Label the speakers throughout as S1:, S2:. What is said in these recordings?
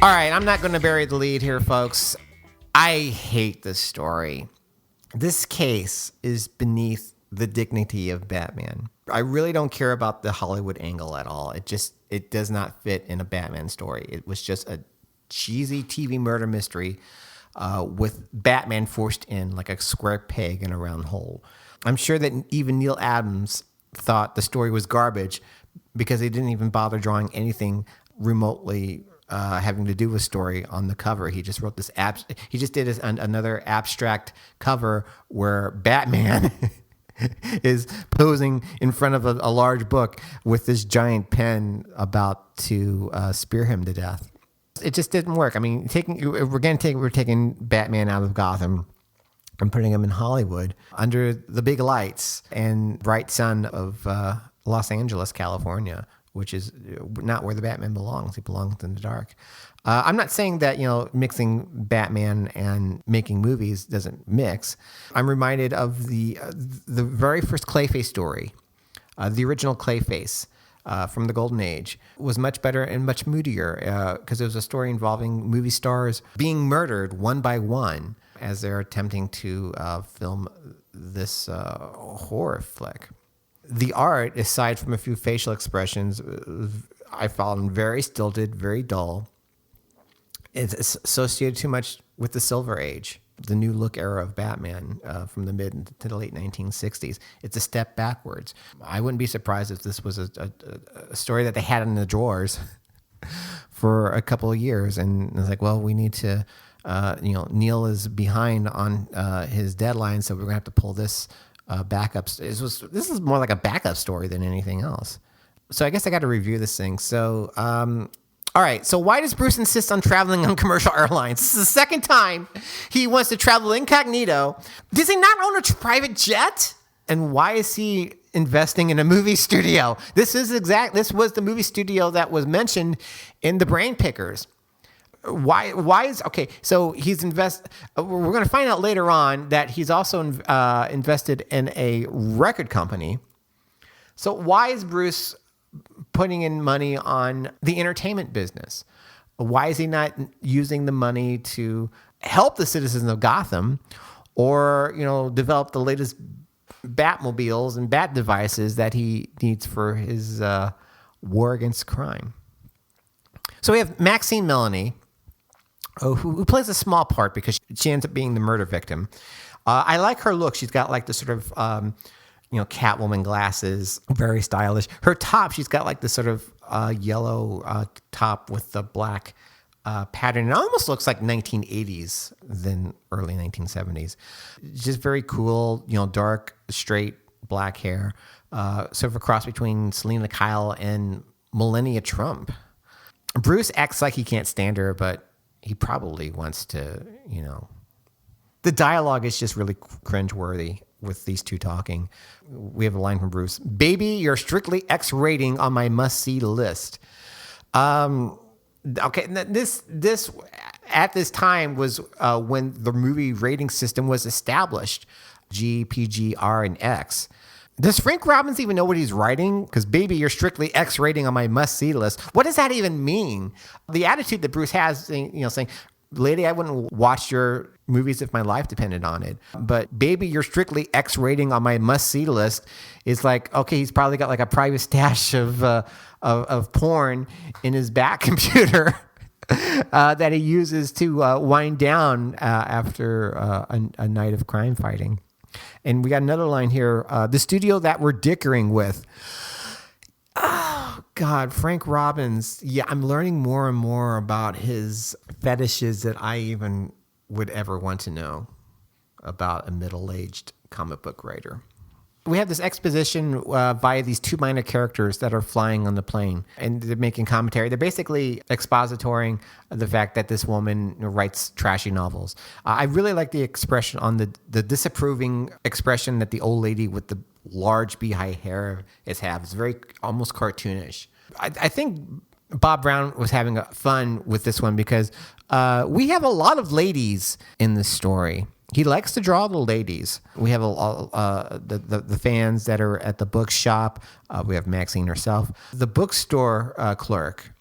S1: All right, I'm not going to bury the lead here, folks. I hate this story. This case is beneath the dignity of Batman. I really don't care about the Hollywood angle at all. It does not fit in a Batman story. It was just a cheesy TV murder mystery with Batman forced in like a square peg in a round hole. I'm sure that even Neal Adams thought the story was garbage because he didn't even bother drawing anything remotely having to do with story on the cover. He just wrote this he just did another abstract cover where Batman is posing in front of a large book with this giant pen about to spear him to death. It just didn't work. I mean, we're taking Batman out of Gotham and putting him in Hollywood under the big lights and bright sun of Los Angeles, California, which is not where the Batman belongs. He belongs in the dark. I'm not saying that, mixing Batman and making movies doesn't mix. I'm reminded of the very first Clayface story. The original Clayface from the Golden Age was much better and much moodier because it was a story involving movie stars being murdered one by one as they're attempting to film this horror flick. The art, aside from a few facial expressions, I found very stilted, very dull. It's associated too much with the Silver Age, the new look era of Batman from the mid to the late 1960s. It's a step backwards. I wouldn't be surprised if this was a story that they had in the drawers for a couple of years. And it's like, well, we need to, Neal is behind on his deadline, so we're going to have to pull this backups. This is more like a backup story than anything else. So I guess I got to review this thing. So, all right. So why does Bruce insist on traveling on commercial airlines? This is the second time he wants to travel incognito. Does he not own a private jet? And why is he investing in a movie studio? This was the movie studio that was mentioned in the Brain Pickers. Why is okay? So he's we're going to find out later on that he's also invested in a record company. So why is Bruce putting in money on the entertainment business? Why is he not using the money to help the citizens of Gotham, or develop the latest Batmobiles and Bat devices that he needs for his war against crime? So we have Maxine Melanie, who plays a small part because she ends up being the murder victim. I like her look. She's got like this sort of, Catwoman glasses, very stylish. Her top, she's got like this sort of yellow top with the black pattern. It almost looks like 1980s than early 1970s. Just very cool, dark, straight black hair. Sort of a cross between Selena Kyle and Melania Trump. Bruce acts like he can't stand her, but he probably wants to, The dialogue is just really cringeworthy with these two talking. We have a line from Bruce: "Baby, you're strictly X rating on my must-see list." Okay, this at this time was when the movie rating system was established: G, PG, R, and X. Does Frank Robbins even know what he's writing? Because "Baby, you're strictly X rating on my must-see list." What does that even mean? The attitude that Bruce has, saying, "Lady, I wouldn't watch your movies if my life depended on it. But baby, you're strictly X rating on my must-see list," is like, okay, he's probably got like a private stash of porn in his back computer that he uses to wind down after a night of crime fighting. And we got another line here: "The studio that we're dickering with." Oh, God, Frank Robbins. Yeah, I'm learning more and more about his fetishes that I even would ever want to know about a middle-aged comic book writer. We have this exposition via these two minor characters that are flying on the plane, and they're making commentary. They're basically expositoring the fact that this woman writes trashy novels. I really like the expression on the disapproving expression that the old lady with the large beehive hair is have. It's very almost cartoonish. I think Bob Brown was having fun with this one because we have a lot of ladies in this story. He likes to draw the ladies. We have the fans that are at the bookshop. We have Maxine herself. The bookstore clerk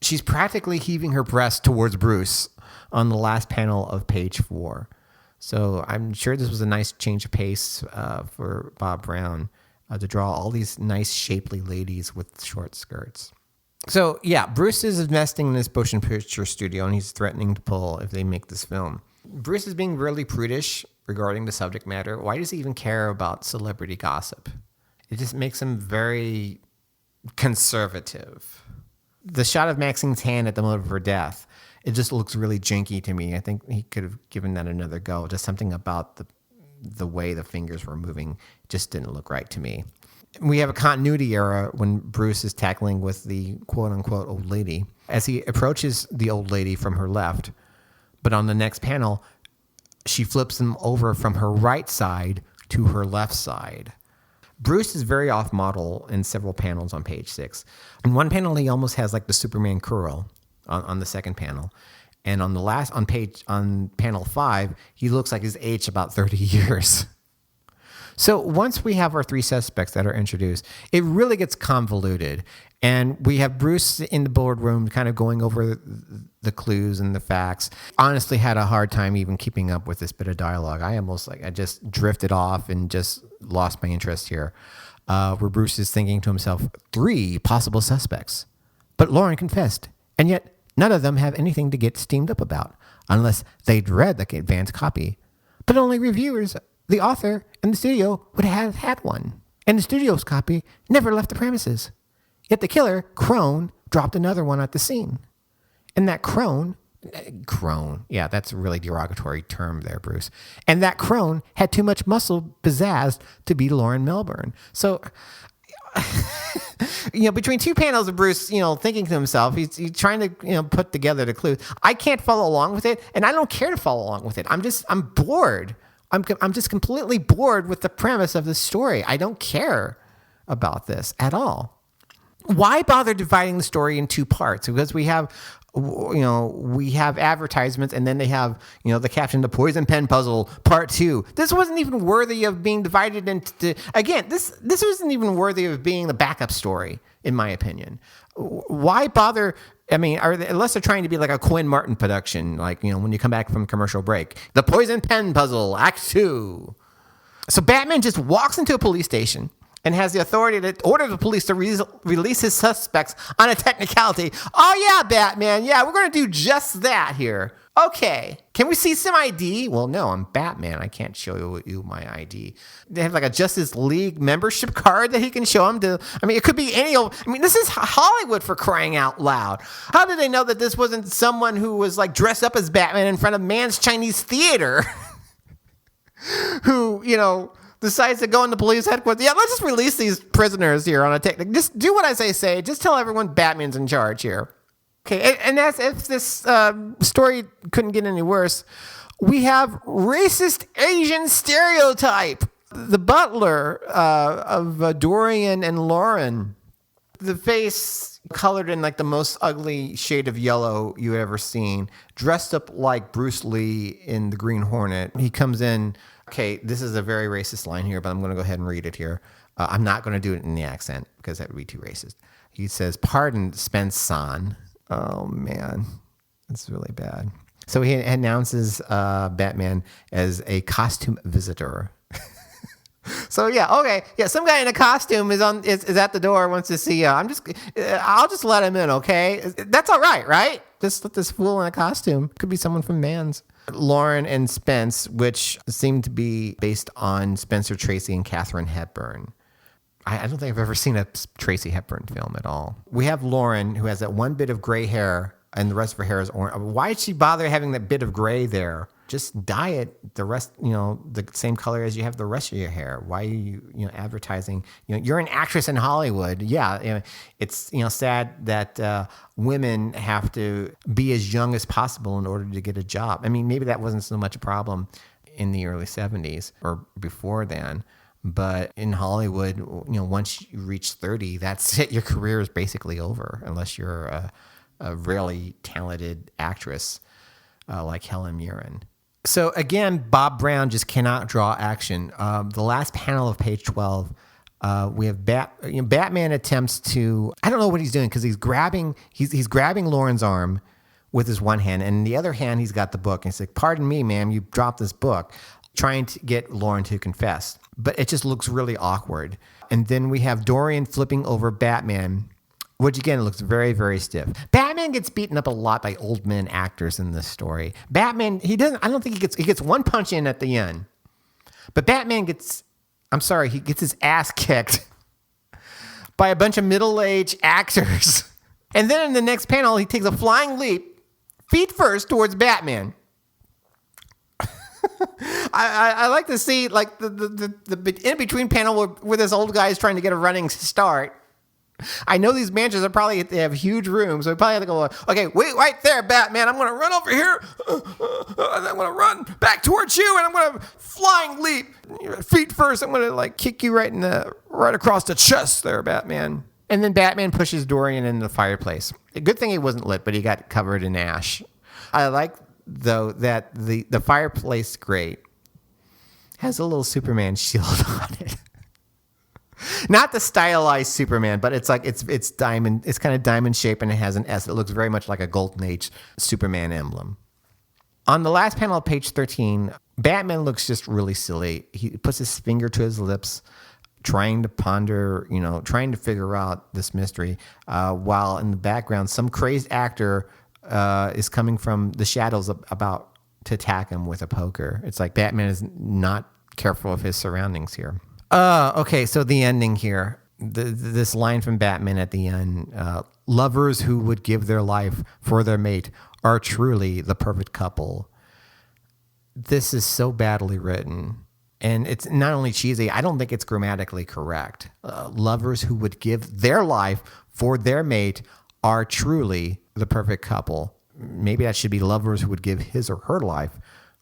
S1: She's practically heaving her breast towards Bruce on the last panel of page 4. So I'm sure this was a nice change of pace for Bob Brown to draw all these nice, shapely ladies with short skirts. So, yeah, Bruce is investing in this motion picture studio, and he's threatening to pull if they make this film. Bruce is being really prudish regarding the subject matter. Why does he even care about celebrity gossip? It just makes him very conservative. The shot of Maxine's hand at the moment of her death, it just looks really janky to me. I think he could have given that another go. Just something about the way the fingers were moving just didn't look right to me. We have a continuity error when Bruce is tackling with the quote-unquote old lady as he approaches the old lady from her left. But on the next panel, she flips him over from her right side to her left side. Bruce is very off-model in several panels on page 6. In one panel, he almost has like the Superman curl on the second panel. And on panel 5, he looks like he's aged about 30 years. So once we have our 3 suspects that are introduced, it really gets convoluted. And we have Bruce in the boardroom kind of going over the clues and the facts. Honestly, had a hard time even keeping up with this bit of dialogue. I just drifted off and just lost my interest here. Where Bruce is thinking to himself, 3 possible suspects. But Lauren confessed, and yet none of them have anything to get steamed up about, unless they'd read the advance copy. But only reviewers, the author, and the studio would have had one. And the studio's copy never left the premises. Yet the killer, Crone, dropped another one at the scene. And that Crone, yeah, that's a really derogatory term there, Bruce. And that Crone had too much muscle pizzazz to be Lauren Melbourne. So, between 2 panels of Bruce, thinking to himself, he's trying to, put together the clues. I can't follow along with it, and I don't care to follow along with it. I'm bored. I'm just completely bored with the premise of this story. I don't care about this at all. Why bother dividing the story in 2 parts? Because we have advertisements, and then they have, the caption, "The Poison Pen Puzzle, Part 2." This wasn't even worthy of being divided into, again, this wasn't even worthy of being the backup story, in my opinion. Why bother? I mean, unless they're trying to be like a Quinn Martin production, like, when you come back from commercial break, "The Poison Pen Puzzle, Act 2. So Batman just walks into a police station and has the authority to order the police to release his suspects on a technicality. Oh, yeah, Batman. Yeah, we're going to do just that here. Okay. Can we see some ID? Well, no, I'm Batman. I can't show you my ID. They have like a Justice League membership card that he can show him to. I mean, it could be this is Hollywood, for crying out loud. How did they know that this wasn't someone who was like dressed up as Batman in front of Mann's Chinese Theater who, decides to go into police headquarters? Yeah, let's just release these prisoners here on a technique. Just do what I say. Just tell everyone Batman's in charge here. Okay, and as if this story couldn't get any worse, we have racist Asian stereotype. The butler of Dorian and Lauren. The face colored in like the most ugly shade of yellow you've ever seen. Dressed up like Bruce Lee in The Green Hornet. He comes in. Okay, this is a very racist line here, but I'm going to go ahead and read it here. I'm not going to do it in the accent because that would be too racist. He says, "Pardon, Spence-san." Oh, man. That's really bad. So he announces Batman as a costume visitor. So, yeah, okay. Yeah, some guy in a costume is at the door, wants to see you. I'll just let him in, okay? That's all right? Just let this fool in a costume. Could be someone from Mann's. Lauren and Spence, which seem to be based on Spencer Tracy and Katharine Hepburn. I don't think I've ever seen a Tracy Hepburn film at all. We have Lauren, who has that one bit of gray hair, and the rest of her hair is orange. Why did she bother having that bit of gray there? Just dye it the rest, the same color as you have the rest of your hair. Why are you advertising? You're an actress in Hollywood. Yeah, it's sad that women have to be as young as possible in order to get a job. I mean, maybe that wasn't so much a problem in the early 70s or before then. But in Hollywood, once you reach 30, that's it. Your career is basically over unless you're a really talented actress like Helen Mirren. So again, Bob Brown just cannot draw action. The last panel of page 12, We have Batman attempts to, I don't know what he's doing because he's grabbing Lauren's arm with his one hand, and in the other hand he's got the book. And he's like, "Pardon me, ma'am, you dropped this book," trying to get Lauren to confess. But it just looks really awkward. And then we have Dorian flipping over Batman, which again looks very, very stiff. Batman gets beaten up a lot by old men actors in this story. Batman, I don't think he gets one punch in at the end. But Batman he gets his ass kicked by a bunch of middle-aged actors. And then in the next panel, he takes a flying leap, feet first, towards Batman. I like to see like the in-between panel where this old guy is trying to get a running start. I know these mansions they have huge rooms, so we probably have to go, okay, wait right there, Batman. I'm going to run over here, and I'm going to run back towards you, and I'm going to flying leap. Feet first, I'm going to like kick you right across the chest there, Batman. And then Batman pushes Dorian into the fireplace. A good thing he wasn't lit, but he got covered in ash. I like, though, that the fireplace grate has a little Superman shield on it. Not the stylized Superman, but it's like it's diamond. It's kind of diamond shaped, and it has an S. It looks very much like a Golden Age Superman emblem. On the last panel of page 13, Batman looks just really silly. He puts his finger to his lips, trying to ponder, trying to figure out this mystery, while in the background, some crazed actor is coming from the shadows about to attack him with a poker. It's like Batman is not careful of his surroundings here. Okay, so the ending here. This line from Batman at the end, lovers who would give their life for their mate are truly the perfect couple. This is so badly written. And it's not only cheesy, I don't think it's grammatically correct. Lovers who would give their life for their mate are truly the perfect couple. Maybe that should be lovers who would give his or her life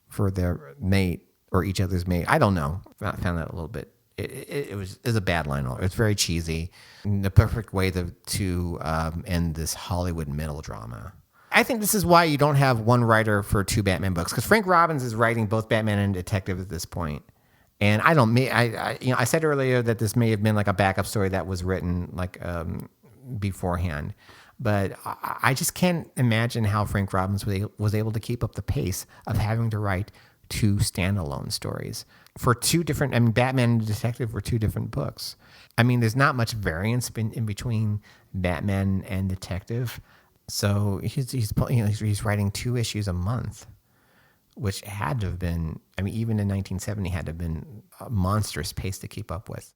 S1: for their mate or each other's mate. I don't know. I found that a little bit. It was a bad line. It's very cheesy. The perfect way to end this Hollywood melodrama. I think this is why you don't have one writer for two Batman books, because Frank Robbins is writing both Batman and Detective at this point. And I said earlier that this may have been like a backup story that was written like beforehand, but I just can't imagine how Frank Robbins was able to keep up the pace of having to write two standalone stories for two different. I mean, Batman and Detective were two different books. I mean, there's not much variance in between Batman and Detective, so he's writing 2 issues a month, which had to have been. I mean, even in 1970, had to have been a monstrous pace to keep up with.